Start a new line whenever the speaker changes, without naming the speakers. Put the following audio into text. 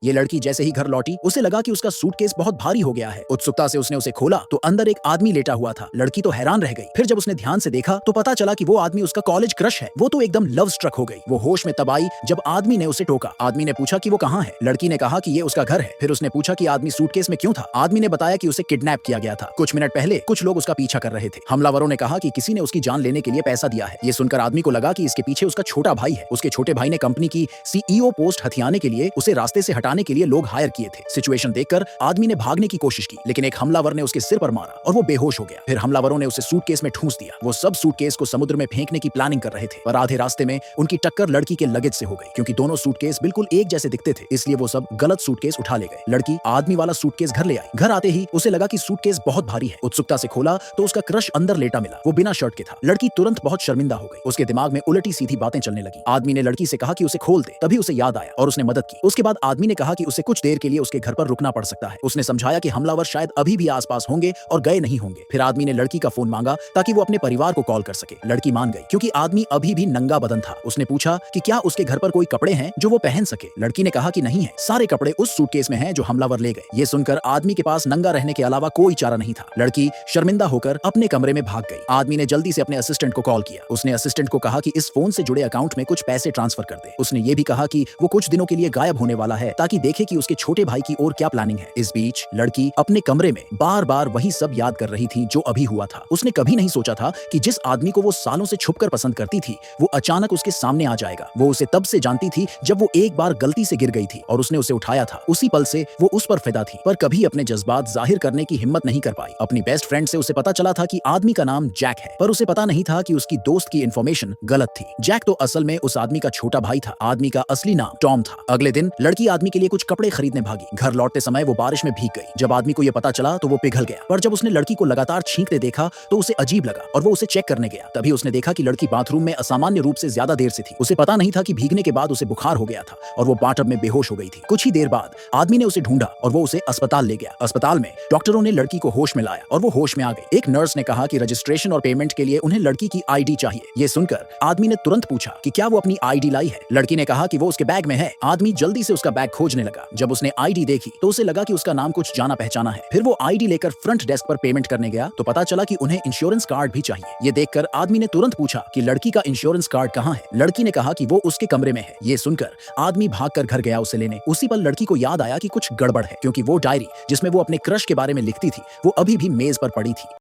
ये लड़की जैसे ही घर लौटी उसे लगा कि उसका सूटकेस बहुत भारी हो गया है। उत्सुकता से उसने उसे खोला तो अंदर एक आदमी लेटा हुआ था। लड़की तो हैरान रह गई। फिर जब उसने ध्यान से देखा तो पता चला कि वो आदमी उसका कॉलेज क्रश है। वो तो एकदम लव स्ट्रक हो गई। वो होश में तब आई जब आदमी ने उसे टोका। आदमी ने पूछा कि वो कहाँ है। लड़की ने कहा कि ये उसका घर है। फिर उसने पूछा कि आदमी सूटकेस में क्यों था। आदमी ने बताया कि उसे किडनैप किया गया था। कुछ मिनट पहले कुछ लोग उसका पीछा कर रहे थे। हमलावरों ने कहा कि किसी ने उसकी जान लेने के लिए पैसा दिया है। ये सुनकर आदमी को लगा कि इसके पीछे उसका छोटा भाई है। उसके छोटे भाई ने कंपनी की सीईओ पोस्ट हथियाने के लिए उसे रास्ते से हटाने के लिए लोग हायर किए थे। सिचुएशन देखकर आदमी ने भागने की कोशिश की, लेकिन एक हमलावर ने उसके सिर पर मारा और वो बेहोश हो गया। फिर हमलावरों ने उसे सूटकेस में ठूंस दिया। वो सब सूटकेस को समुद्र में फेंकने की प्लानिंग कर रहे थे, पर आधे रास्ते में उनकी टक्कर लड़की के लगेज से हो गई। क्योंकि दोनों सूटकेस बिल्कुल एक जैसे दिखते थे, इसलिए वो सब गलत सूटकेस उठा ले गए। लड़की आदमी वाला सूटकेस घर ले आई। घर आते ही उसे लगा कि सूटकेस बहुत भारी है। उत्सुकता से खोला तो उसका क्रश अंदर लेटा मिला। वो बिना शर्ट के था। लड़की तुरंत बहुत शर्मिंदा हो गई। उसके दिमाग में उलटी सीधी बातें चलने लगी। आदमी ने लड़की से कहा कि उसे खोल दे। तभी उसे याद आया और उसने मदद की। उसके बाद आदमी ने कहा कि उसे कुछ देर के लिए उसके घर पर रुकना पड़ सकता है। उसने समझाया कि हमलावर शायद अभी भी आसपास होंगे और गए नहीं होंगे। फिर आदमी ने लड़की का फोन मांगा ताकि वो अपने परिवार को कॉल कर सके। लड़की मान गई क्योंकि आदमी अभी भी नंगा बदन था। उसने पूछा कि क्या उसके घर पर कोई कपड़े हैं जो वो पहन सके। लड़की ने कहा कि नहीं है, सारे कपड़े उस सूटकेस में हैं जो हमलावर ले गए। ये सुनकर आदमी के पास नंगा रहने के अलावा कोई चारा नहीं था। लड़की शर्मिंदा होकर अपने कमरे में भाग गई। आदमी ने जल्दी से अपने असिस्टेंट को कॉल किया। उसने असिस्टेंट को कहा कि इस फोन से जुड़े अकाउंट में कुछ पैसे ट्रांसफर कर दे। उसने ये भी कहा कि वो कुछ दिनों के लिए गायब होने वाला है ताकि देखे कि उसके छोटे भाई की और क्या प्लानिंग है। इस बीच लड़की अपने कमरे में बार बार वही सब याद कर रही थी जो अभी हुआ था। उसने कभी नहीं सोचा था कि जिस आदमी को वो सालों से छुपकर पसंद करती थी वो अचानक उसके सामने आ जाएगा। वो उसे तब से जानती थी जब वो एक बार गलती से गिर गई थी और उसने उसे उठाया था। उसी पल से वो उस पर फिदा थी, पर कभी अपने जज्बात जाहिर करने की हिम्मत नहीं कर पाई। अपनी बेस्ट फ्रेंड से उसे पता चला था कि आदमी का नाम जैक है, पर उसे पता नहीं था कि उसकी दोस्त की इंफॉर्मेशन गलत थी। जैक तो असल में उस आदमी का छोटा भाई था। आदमी का असली नाम टॉम था। अगले दिन लड़की आदमी के लिए कुछ कपड़े खरीदने भागी। घर लौटते समय वो बारिश में भीग गई। जब आदमी को यह पता चला तो वो पिघल गया, पर जब उसने लड़की को लगातार छींकते देखा तो उसे अजीब लगा और वो उसे चेक करने गया। तभी उसने देखा कि लड़की बाथरूम में असामान्य रूप से ज्यादा देर से थी। उसे पता नहीं था कि भीगने के बाद उसे बुखार हो गया था और वो बाथटब में बेहोश हो गई थी। कुछ ही देर बाद आदमी ने उसे ढूंढा और वो उसे अस्पताल ले गया। अस्पताल में डॉक्टरों ने लड़की को होश में लाया और वो होश में आ गई। एक नर्स ने कहा कि रजिस्ट्रेशन और पेमेंट के लिए उन्हें लड़की की आईडी चाहिए। ये सुनकर आदमी ने तुरंत पूछा कि क्या वो अपनी आईडी लाई है। लड़की ने कहा कि वो उसके बैग में है। आदमी जल्दी से उसका बैग खोजने लगा। जब उसने आईडी देखी तो उसे लगा कि उसका नाम कुछ जाना पहचाना है। फिर वो आईडी लेकर फ्रंट डेस्क पर पेमेंट करने गया तो पता चला कि उन्हें इंश्योरेंस कार्ड भी चाहिए। ये देखकर आदमी ने तुरंत पूछा कि लड़की का इंश्योरेंस कार्ड कहाँ है। लड़की ने कहा कि वो उसके कमरे में है। ये सुनकर आदमी भागकर घर गया उसे लेने। उसी पल लड़की को याद आया कि कुछ गड़बड़ है, क्योंकि वो डायरी जिसमें वो अपने क्रश के बारे में लिखती थी वो अभी भी मेज पर पड़ी थी।